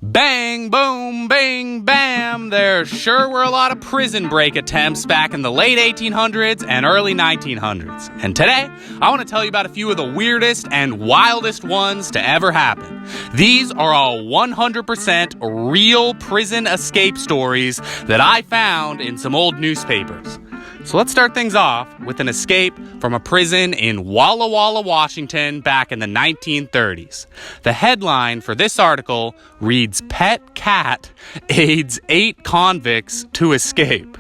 Bang, boom, bing, bam. There sure were a lot of prison break attempts back in the late 1800s and early 1900s. And today, I want to tell you about a few of the weirdest and wildest ones to ever happen. These are all 100% real prison escape stories that I found in some old newspapers. So let's start things off with an escape from a prison in Walla Walla, Washington back in the 1930s. The headline for this article reads, "Pet Cat Aids 8 Convicts to Escape."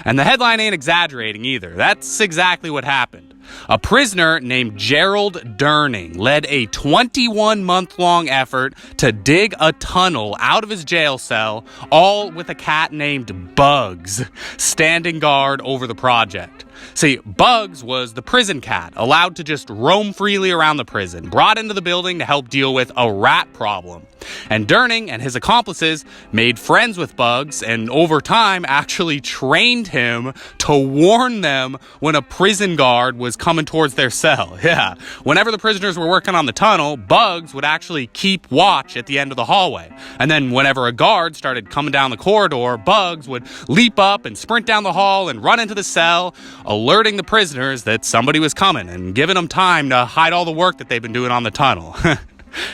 And the headline ain't exaggerating either. That's exactly what happened. A prisoner named Gerald Durning led a 21-month-long effort to dig a tunnel out of his jail cell, all with a cat named Bugs standing guard over the project. See, Bugs was the prison cat, allowed to just roam freely around the prison, brought into the building to help deal with a rat problem. And Durning and his accomplices made friends with Bugs and over time actually trained him to warn them when a prison guard was coming towards their cell. Yeah, whenever the prisoners were working on the tunnel, Bugs would actually keep watch at the end of the hallway. And then whenever a guard started coming down the corridor, Bugs would leap up and sprint down the hall and run into the cell, alerting the prisoners that somebody was coming and giving them time to hide all the work that they've been doing on the tunnel.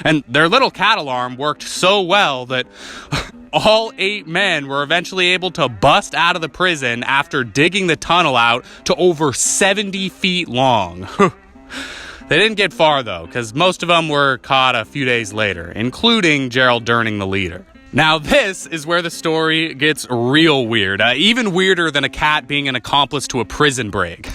And their little cat alarm worked so well that all 8 men were eventually able to bust out of the prison after digging the tunnel out to over 70 feet long. They didn't get far though, because most of them were caught a few days later, including Gerald Durning, the leader. Now this is where the story gets real weird, even weirder than a cat being an accomplice to a prison break.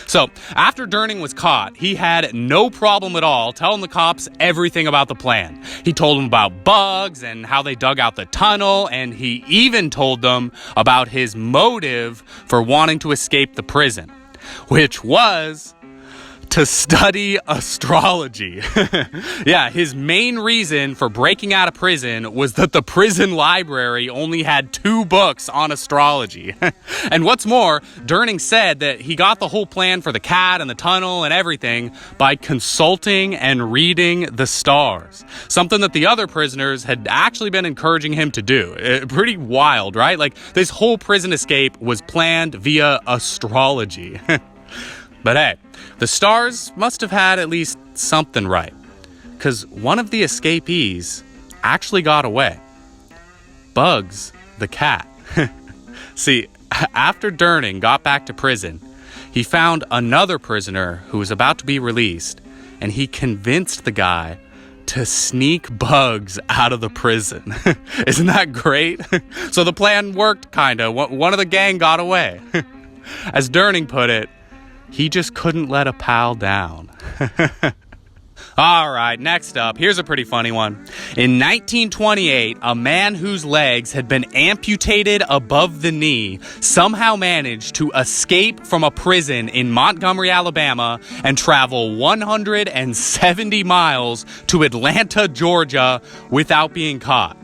So, after Durning was caught, he had no problem at all telling the cops everything about the plan. He told them about Bugs and how they dug out the tunnel, and he even told them about his motive for wanting to escape the prison, which was to study astrology. Yeah, his main reason for breaking out of prison was that the prison library only had 2 books on astrology. And what's more, Durning said that he got the whole plan for the cat and the tunnel and everything by consulting and reading the stars. Something that the other prisoners had actually been encouraging him to do. Pretty wild, right? Like, this whole prison escape was planned via astrology. But hey, the stars must have had at least something right, because one of the escapees actually got away. Bugs, the cat. See, after Durning got back to prison, he found another prisoner who was about to be released, and he convinced the guy to sneak Bugs out of the prison. Isn't that great? So the plan worked, kinda. One of the gang got away. As Durning put it, he just couldn't let a pal down. All right, next up, here's a pretty funny one. In 1928, a man whose legs had been amputated above the knee somehow managed to escape from a prison in Montgomery, Alabama, and travel 170 miles to Atlanta, Georgia, without being caught.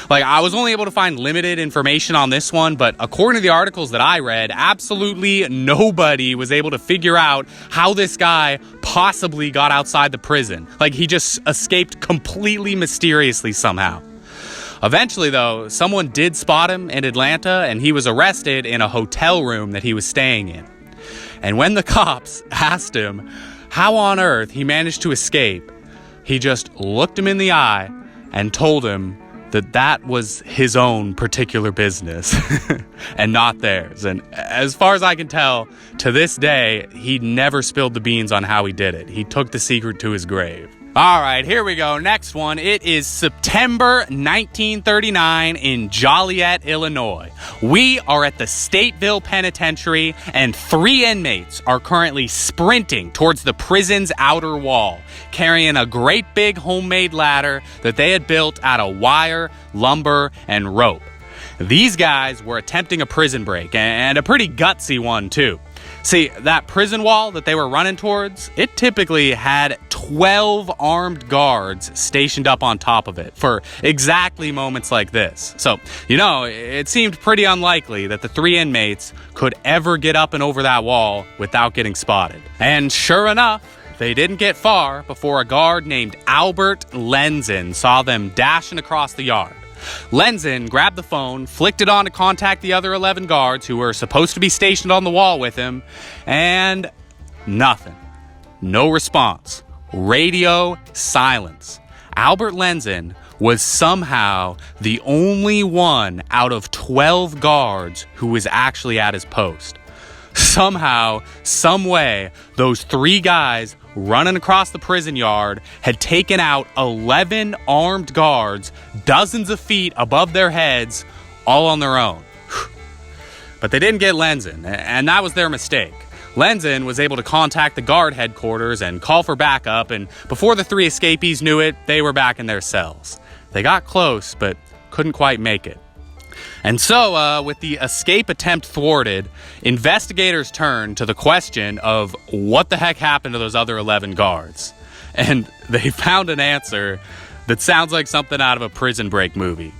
Like, I was only able to find limited information on this one, but according to the articles that I read, absolutely nobody was able to figure out how this guy possibly got outside the prison. Like, he just escaped completely mysteriously somehow. Eventually, though, someone did spot him in Atlanta, and he was arrested in a hotel room that he was staying in. And when the cops asked him how on earth he managed to escape, he just looked him in the eye and told him that was his own particular business and not theirs. And as far as I can tell, to this day, he never spilled the beans on how he did it. He took the secret to his grave. All right, here we go. Next one. It is September 1939 in Joliet, Illinois. We are at the Stateville Penitentiary, and 3 inmates are currently sprinting towards the prison's outer wall, carrying a great big homemade ladder that they had built out of wire, lumber, and rope. These guys were attempting a prison break, and a pretty gutsy one, too. See, that prison wall that they were running towards, it typically had 12 armed guards stationed up on top of it for exactly moments like this. So, it seemed pretty unlikely that the 3 inmates could ever get up and over that wall without getting spotted. And sure enough, they didn't get far before a guard named Albert Lenzen saw them dashing across the yard. Lenzen grabbed the phone, flicked it on to contact the other 11 guards who were supposed to be stationed on the wall with him, and nothing. No response. Radio silence. Albert Lenzen was somehow the only one out of 12 guards who was actually at his post. Somehow, some way, those 3 guys running across the prison yard had taken out 11 armed guards, dozens of feet above their heads, all on their own. But they didn't get Lenzen, and that was their mistake. Lenzen was able to contact the guard headquarters and call for backup, and before the 3 escapees knew it, they were back in their cells. They got close, but couldn't quite make it. And so, with the escape attempt thwarted, investigators turned to the question of what the heck happened to those other 11 guards. And they found an answer that sounds like something out of a Prison Break movie.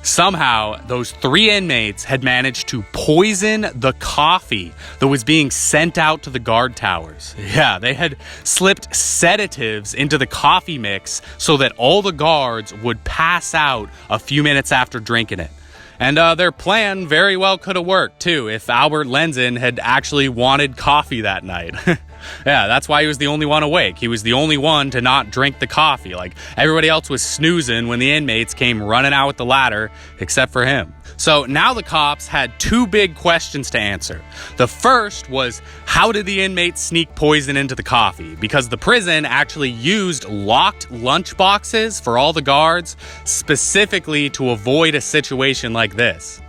Somehow, those 3 inmates had managed to poison the coffee that was being sent out to the guard towers. Yeah, they had slipped sedatives into the coffee mix so that all the guards would pass out a few minutes after drinking it. And their plan very well could have worked, too, if Albert Lenzen had actually wanted coffee that night. Yeah, that's why he was the only one awake. He was the only one to not drink the coffee. Like, everybody else was snoozing when the inmates came running out with the ladder, except for him. So now the cops had 2 big questions to answer. The first was, how did the inmates sneak poison into the coffee? Because the prison actually used locked lunch boxes for all the guards, specifically to avoid a situation like this.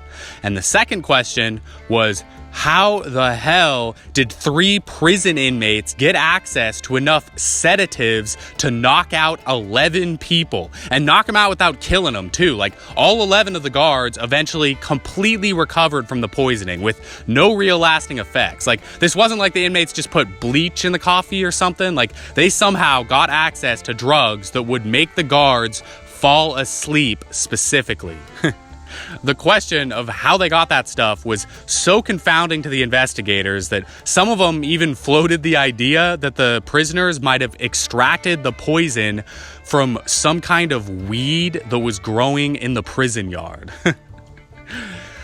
And the second question was, how the hell did 3 prison inmates get access to enough sedatives to knock out 11 people? And knock them out without killing them, too. Like, all 11 of the guards eventually completely recovered from the poisoning with no real lasting effects. Like, this wasn't like the inmates just put bleach in the coffee or something. Like, they somehow got access to drugs that would make the guards fall asleep specifically. The question of how they got that stuff was so confounding to the investigators that some of them even floated the idea that the prisoners might have extracted the poison from some kind of weed that was growing in the prison yard.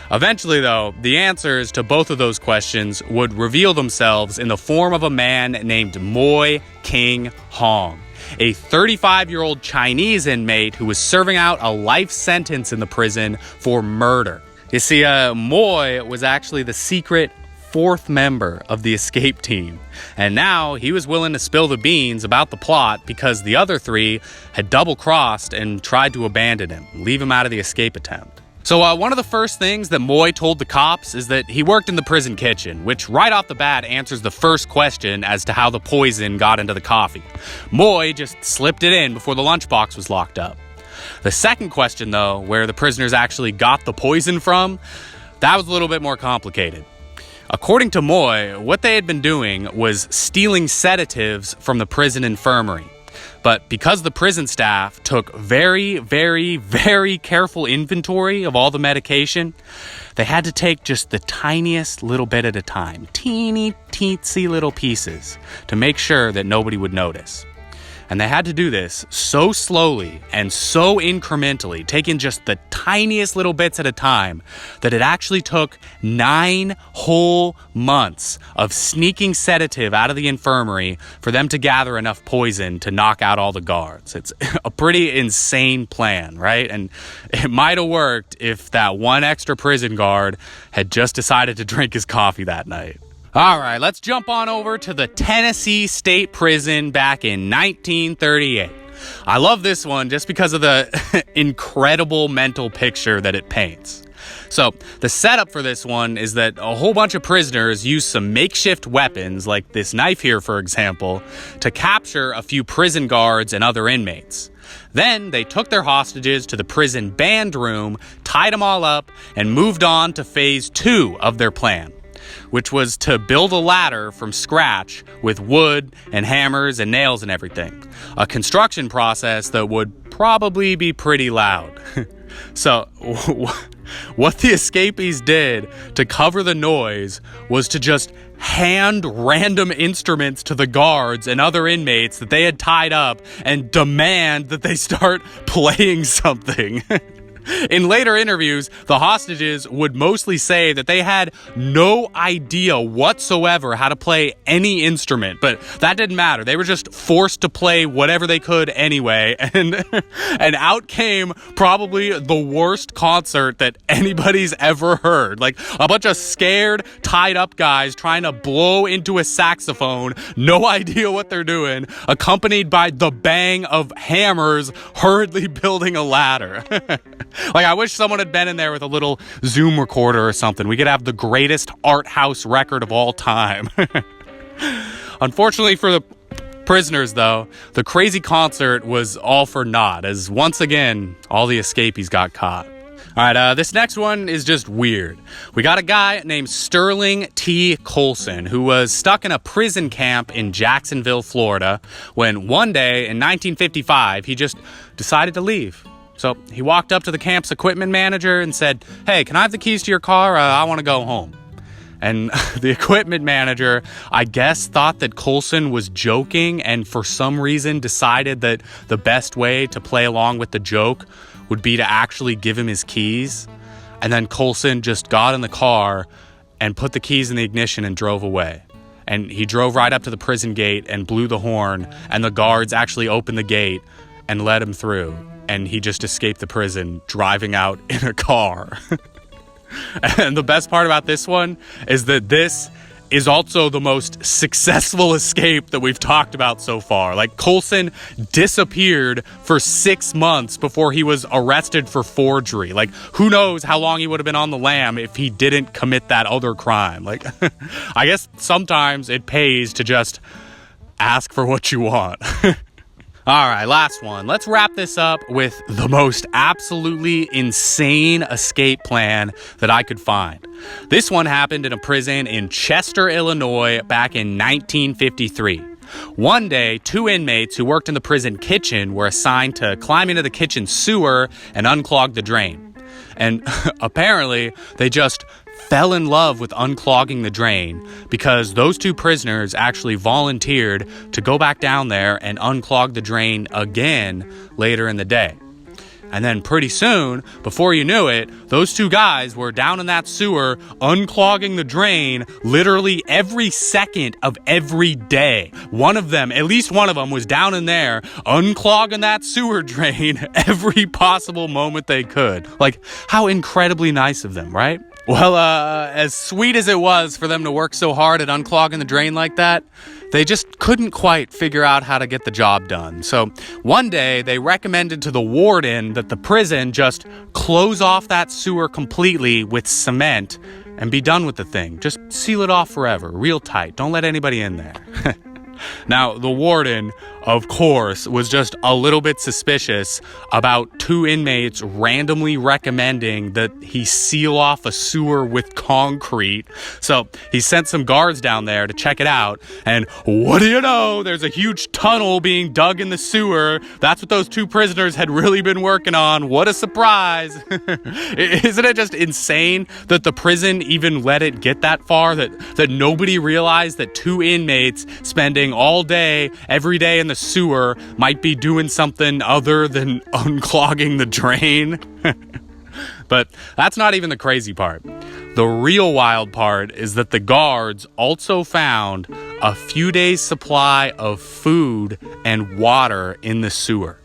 Eventually, though, the answers to both of those questions would reveal themselves in the form of a man named Moy King Hong, a 35-year-old Chinese inmate who was serving out a life sentence in the prison for murder. You see, Moy was actually the secret 4th member of the escape team, and now he was willing to spill the beans about the plot because the other 3 had double-crossed and tried to abandon him, leave him out of the escape attempt. So one of the first things that Moy told the cops is that he worked in the prison kitchen, which right off the bat answers the first question as to how the poison got into the coffee. Moy just slipped it in before the lunchbox was locked up. The second question, though, where the prisoners actually got the poison from, that was a little bit more complicated. According to Moy, what they had been doing was stealing sedatives from the prison infirmary. But because the prison staff took very, very, very careful inventory of all the medication, they had to take just the tiniest little bit at a time, teeny, teensy little pieces, to make sure that nobody would notice. And they had to do this so slowly and so incrementally, taking just the tiniest little bits at a time, that it actually took 9 whole months of sneaking sedative out of the infirmary for them to gather enough poison to knock out all the guards. It's a pretty insane plan, right? And it might have worked if that one extra prison guard had just decided to drink his coffee that night. All right, let's jump on over to the Tennessee State Prison back in 1938. I love this one just because of the incredible mental picture that it paints. So the setup for this one is that a whole bunch of prisoners used some makeshift weapons, like this knife here, for example, to capture a few prison guards and other inmates. Then they took their hostages to the prison band room, tied them all up, and moved on to phase 2 of their plan, which was to build a ladder from scratch with wood and hammers and nails and everything. A construction process that would probably be pretty loud. So what the escapees did to cover the noise was to just hand random instruments to the guards and other inmates that they had tied up and demand that they start playing something. In later interviews, the hostages would mostly say that they had no idea whatsoever how to play any instrument, but that didn't matter. They were just forced to play whatever they could anyway, and out came probably the worst concert that anybody's ever heard. Like a bunch of scared, tied up guys trying to blow into a saxophone, no idea what they're doing, accompanied by the bang of hammers hurriedly building a ladder. Like, I wish someone had been in there with a little Zoom recorder or something. We could have the greatest art house record of all time. Unfortunately for the prisoners, though, the crazy concert was all for naught, as once again, all the escapees got caught. All right, this next one is just weird. We got a guy named Sterling T. Colson who was stuck in a prison camp in Jacksonville, Florida, when one day in 1955, he just decided to leave. So he walked up to the camp's equipment manager and said, "Hey, can I have the keys to your car? I want to go home." And the equipment manager, I guess, thought that Colson was joking and for some reason decided that the best way to play along with the joke would be to actually give him his keys. And then Colson just got in the car and put the keys in the ignition and drove away. And he drove right up to the prison gate and blew the horn, and the guards actually opened the gate and let him through. And he just escaped the prison driving out in a car. And the best part about this one is that this is also the most successful escape that we've talked about so far. Like, Colson disappeared for 6 months before he was arrested for forgery. Like, who knows how long he would have been on the lam if he didn't commit that other crime. Like, I guess sometimes it pays to just ask for what you want. All right, last one. Let's wrap this up with the most absolutely insane escape plan that I could find. This one happened in a prison in Chester, Illinois, back in 1953. One day, 2 inmates who worked in the prison kitchen were assigned to climb into the kitchen sewer and unclog the drain. And apparently, they just fell in love with unclogging the drain because those 2 prisoners actually volunteered to go back down there and unclog the drain again later in the day. And then pretty soon, before you knew it, those 2 guys were down in that sewer unclogging the drain literally every second of every day. One of them, at least one of them, was down in there unclogging that sewer drain every possible moment they could. Like, how incredibly nice of them, right? Well, as sweet as it was for them to work so hard at unclogging the drain like that, they just couldn't quite figure out how to get the job done. So one day they recommended to the warden that the prison just close off that sewer completely with cement and be done with the thing. Just seal it off forever, real tight. Don't let anybody in there. Now, the warden, of course, was just a little bit suspicious about 2 inmates randomly recommending that he seal off a sewer with concrete. So he sent some guards down there to check it out. And what do you know? There's a huge tunnel being dug in the sewer. That's what those 2 prisoners had really been working on. What a surprise. Isn't it just insane that the prison even let it get that far? That nobody realized that 2 inmates spending all day, every day in the sewer might be doing something other than unclogging the drain. But that's not even the crazy part. The real wild part is that the guards also found a few days' supply of food and water in the sewer.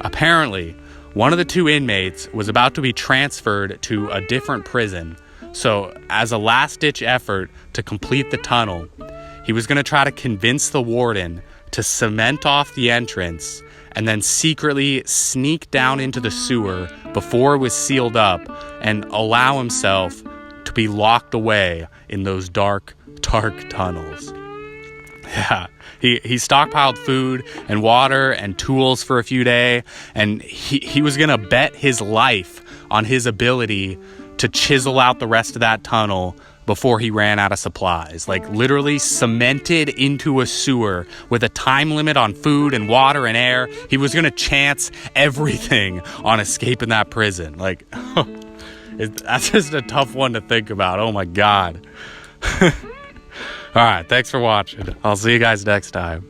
Apparently, one of the 2 inmates was about to be transferred to a different prison. So, as a last-ditch effort to complete the tunnel, he was going to try to convince the warden to cement off the entrance and then secretly sneak down into the sewer before it was sealed up and allow himself to be locked away in those dark, dark tunnels. Yeah, he stockpiled food and water and tools for a few days, and he was going to bet his life on his ability to chisel out the rest of that tunnel before he ran out of supplies. Like, literally cemented into a sewer with a time limit on food and water and air. He was going to chance everything on escaping that prison. Like, that's just a tough one to think about. Oh my God. All right, thanks for watching. I'll see you guys next time.